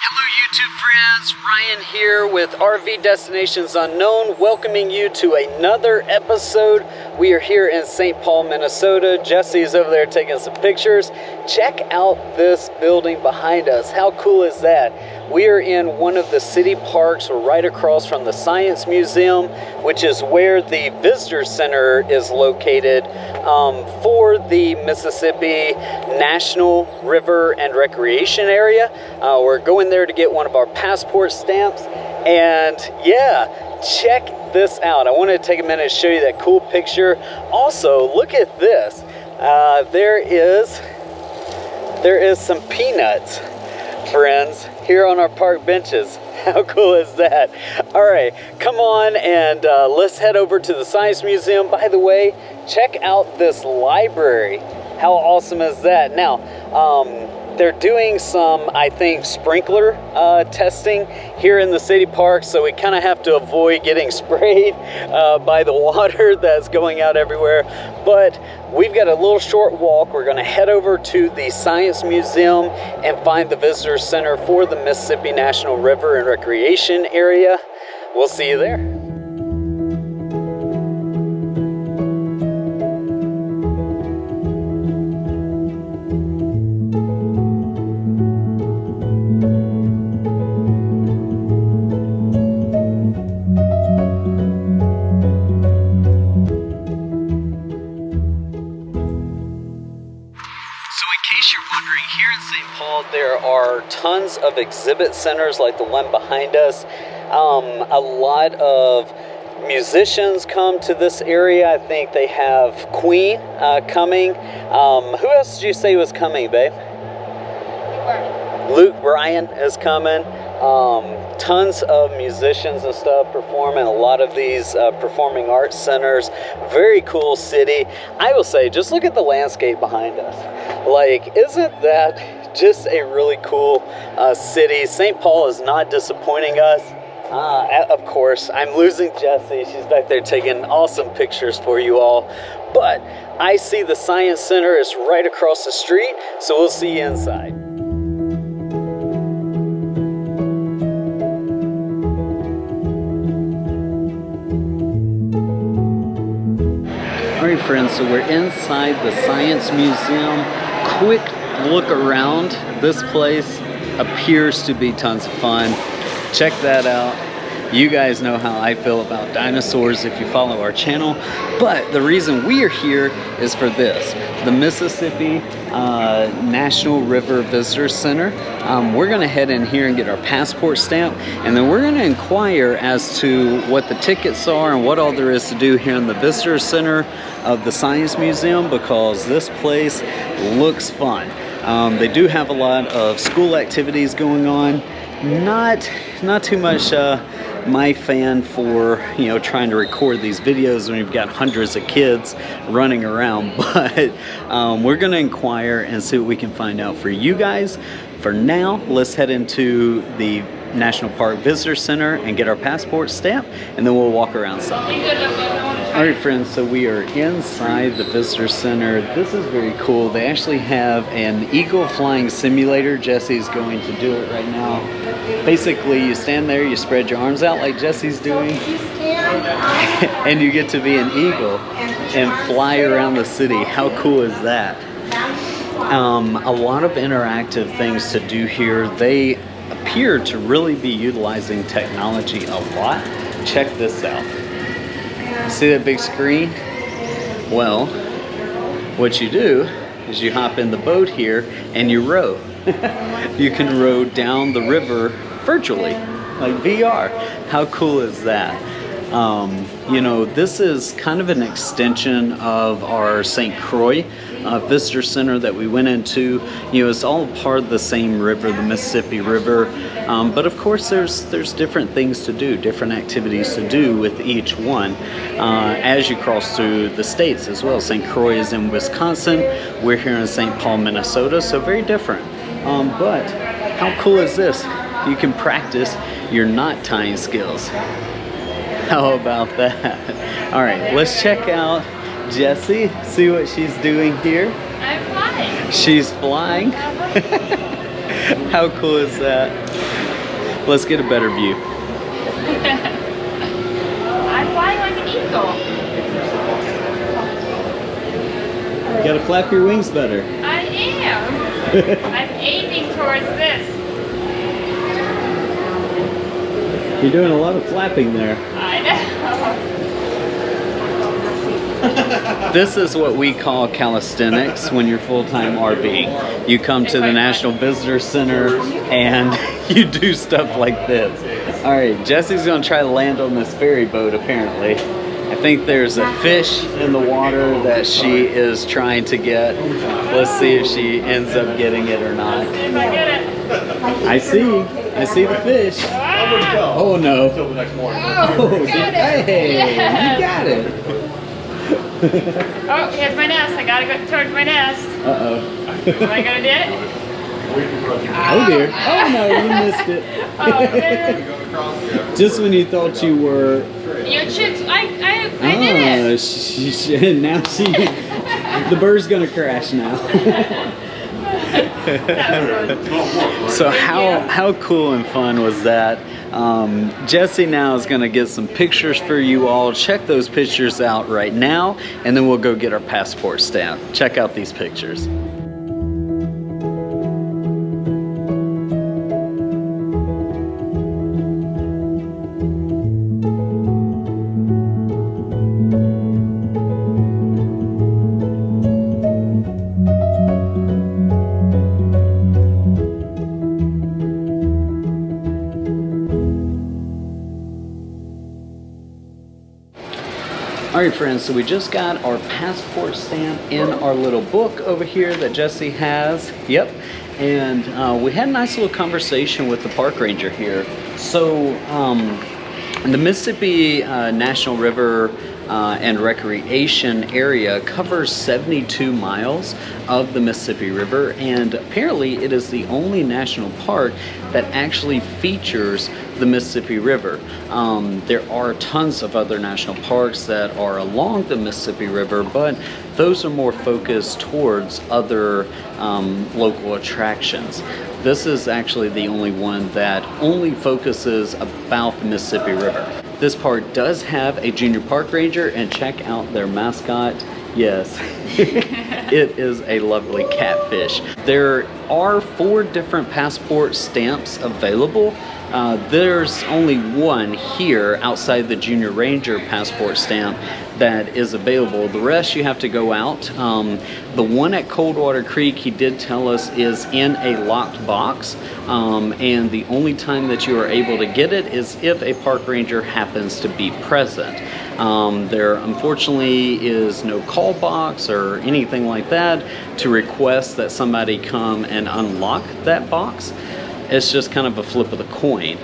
Hello YouTube friends, Ryan here with RV Destinations Unknown, welcoming you to another episode. We are here in St. Paul, Minnesota. Jesse's over there taking some pictures. Check out this building behind us. How cool is that? We are in one of the city parks. We're right across from the Science Museum, which is where the Visitor Center is located for the Mississippi National River and Recreation Area. We're going there to get one of our passport stamps, and yeah, check this out. I wanted to take a minute to show you that cool picture. Also, look at this. There is some peanuts, friends, here on our park benches. How cool is that? All right, come on and let's head over to the Science Museum. By the way, check out this library. How awesome is that? Now, they're doing some, I think, sprinkler testing here in the city park, so we kind of have to avoid getting sprayed by the water that's going out everywhere. But we've got a little short walk. We're going to head over to the Science Museum and find the Visitor Center for the Mississippi National River and Recreation Area. We'll see you there. Here in St. Paul, there are tons of exhibit centers like the one behind us. A lot of musicians come to this area. I think they have Queen coming. Who else did you say was coming, babe? Luke Bryan is coming. Tons of musicians and stuff performing a lot of these performing arts centers. Very cool city. I will say, just look at the landscape behind us. Like, isn't that just a really cool city? St. Paul is not disappointing us. Of course, I'm losing Jessie. She's back there taking awesome pictures for you all. But I see the Science Center is right across the street, so we'll see you inside. All right, friends, so we're inside the Science Museum. Quick look around. This place appears to be tons of fun. Check that out. You guys know how I feel about dinosaurs if you follow our channel. But the reason we are here is for this, the Mississippi National River Visitor Center. We're gonna head in here and get our passport stamp, and then we're gonna inquire as to what the tickets are and what all there is to do here in the Visitor Center of the Science Museum, because this place looks fun. They do have a lot of school activities going on. Not too much my fan for, you know, trying to record these videos when you've got hundreds of kids running around, but we're gonna inquire and see what we can find out for you guys. For now, let's head into the National Park Visitor Center and get our passport stamp, and then we'll walk around some. All right, friends, so we are inside the Visitor Center. This is very cool. They actually have an eagle flying simulator. Jesse's going to do it right now. Basically, you stand there, you spread your arms out like Jesse's doing, and you get to be an eagle and fly around the city. How cool is that? A lot of interactive things to do here. They appear to really be utilizing technology a lot. Check this out. See that big screen? Well, what you do is you hop in the boat here and you row. You can row down the river virtually, like VR. How cool is that? You know, this is kind of an extension of our St. Croix Visitor Center that we went into. You know, it's all part of the same river, the Mississippi River. But of course, there's different things to do, different activities to do with each one as you cross through the states as well. St. Croix is in Wisconsin. We're here in St. Paul, Minnesota, so very different. But how cool is this? You can practice your knot tying skills. How about that? All right, let's check out Jessie, see what she's doing here. I'm flying. She's flying. How cool is that? Let's get a better view. I'm flying like an eagle. You gotta flap your wings better. I am. I'm aiming towards this. You're doing a lot of flapping there. I know. This is what we call calisthenics when you're full-time RVing. You come to the National Visitor Center and you do stuff like this. All right, Jesse's gonna try to land on this ferry boat apparently. I think there's a fish in the water that she is trying to get. Let's see if she ends up getting it or not. If I get it. I see the fish. Ah! Oh no. Until the next morning. Oh, hey, Yes. you got it. Oh, here's my nest. I gotta go towards my nest. Uh-oh. Am I gonna do it? Oh dear. Oh no, you missed it. Oh man. Just when you thought you were... You should. I did it. Now she... The bird's gonna crash now. So how cool and fun was that? Jesse now is gonna get some pictures for you all. Check those pictures out right now, and then we'll go get our passport stamp. Check out these pictures. All right, friends, so we just got our passport stamp in our little book over here that Jesse has. Yep. And we had a nice little conversation with the park ranger here. So the Mississippi National River and Recreation area covers 72 miles of the Mississippi River, and apparently it is the only national park that actually features the Mississippi River. There are tons of other national parks that are along the Mississippi River, but those are more focused towards other local attractions. This is actually the only one that only focuses about the Mississippi River. This park does have a junior park ranger, and check out their mascot. Yes, it is a lovely catfish. There are 4 different passport stamps available. There's only one here outside the junior ranger passport stamp that is available. The rest you have to go out. The one at Coldwater Creek, he did tell us, is in a locked box, and the only time that you are able to get it is if a park ranger happens to be present. There unfortunately is no call box or anything like that to request that somebody come and unlock that box. It's just kind of a flip of the coin,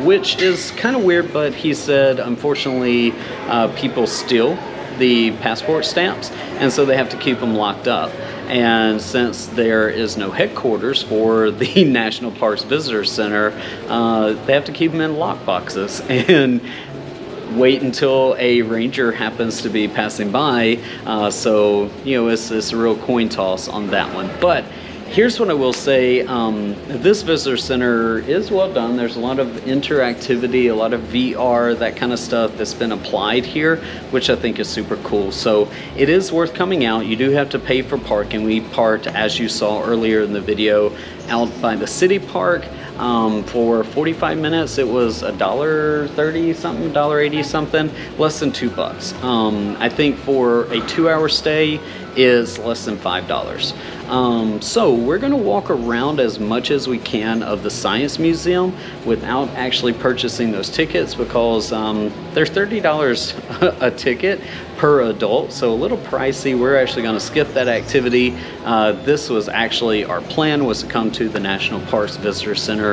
which is kind of weird, but he said unfortunately people steal the passport stamps, and so they have to keep them locked up. And since there is no headquarters for the National Parks Visitor Center, they have to keep them in lock boxes and wait until a ranger happens to be passing by. So, you know, it's a real coin toss on that one. But here's what I will say, this visitor center is well done. There's a lot of interactivity, a lot of VR, that kind of stuff that's been applied here, which I think is super cool. So it is worth coming out. You do have to pay for parking. We parked, as you saw earlier in the video, out by the city park. For 45 minutes, it was $1.30 something, $1.80 something, less than $2. I think for a 2-hour stay is less than $5. So we're going to walk around as much as we can of the Science Museum without actually purchasing those tickets, because they're $30 a ticket per adult, so a little pricey. We're actually going to skip that activity. This was actually our plan, was to come to the National Parks Visitor Center.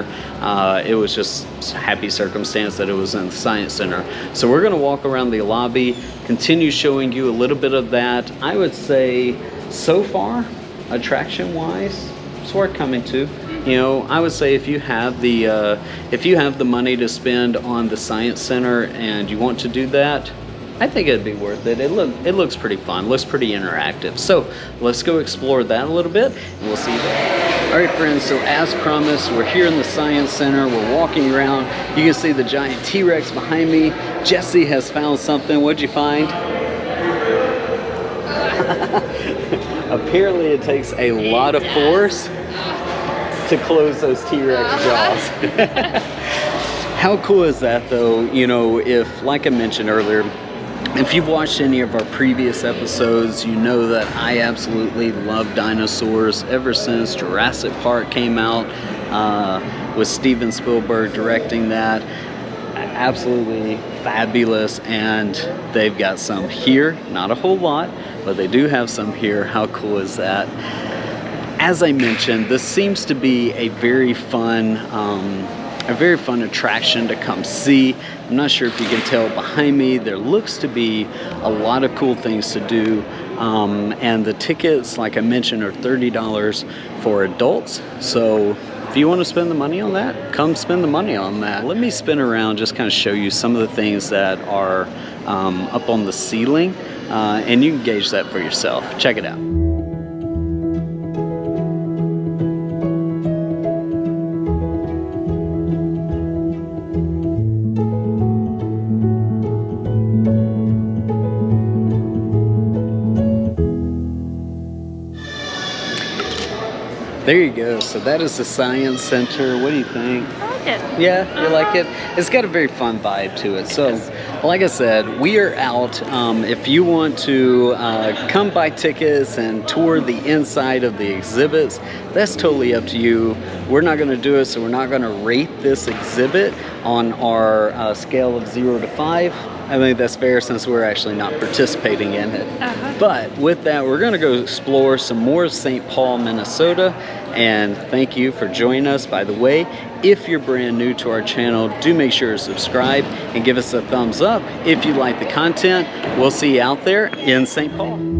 It was just a happy circumstance that it was in the Science Center. So we're going to walk around the lobby, continue showing you a little bit of that. I would say so far, attraction wise, it's worth coming to. You know, I would say if you have the money to spend on the Science Center and you want to do that, I think it'd be worth it. It looks pretty fun, looks pretty interactive. So let's go explore that a little bit, and we'll see you there. All right, friends, so as promised, we're here in the Science Center. We're walking around. You can see the giant T-Rex behind me. Jesse has found something. What'd you find? Apparently it takes a lot of force to close those T-Rex jaws. How cool is that, though? You know, if, like I mentioned earlier, if you've watched any of our previous episodes, you know that I absolutely love dinosaurs ever since Jurassic Park came out, with Steven Spielberg directing that. Absolutely fabulous, and they've got some here, not a whole lot, but they do have some here. How cool is that? As I mentioned, this seems to be a very fun attraction to come see. I'm not sure if you can tell behind me, there looks to be a lot of cool things to do, and the tickets, like I mentioned, are $30 for adults. So if you want to spend the money on that, come spend the money on that. Let me spin around, just kind of show you some of the things that are up on the ceiling, and you can gauge that for yourself. Check it out. There you go. So that is the Science Center. What do you think? I like it. Yeah, you like it? It's got a very fun vibe to it. So, like I said, we are out. If you want to come buy tickets and tour the inside of the exhibits, that's totally up to you. We're not going to do it, so we're not going to rate this exhibit on our scale of 0 to 5. I think that's fair since we're actually not participating in it. But with that, we're going to go explore some more St. Paul, Minnesota. And thank you for joining us. By the way, if you're brand new to our channel, do make sure to subscribe and give us a thumbs up if you like the content. We'll see you out there in St. Paul.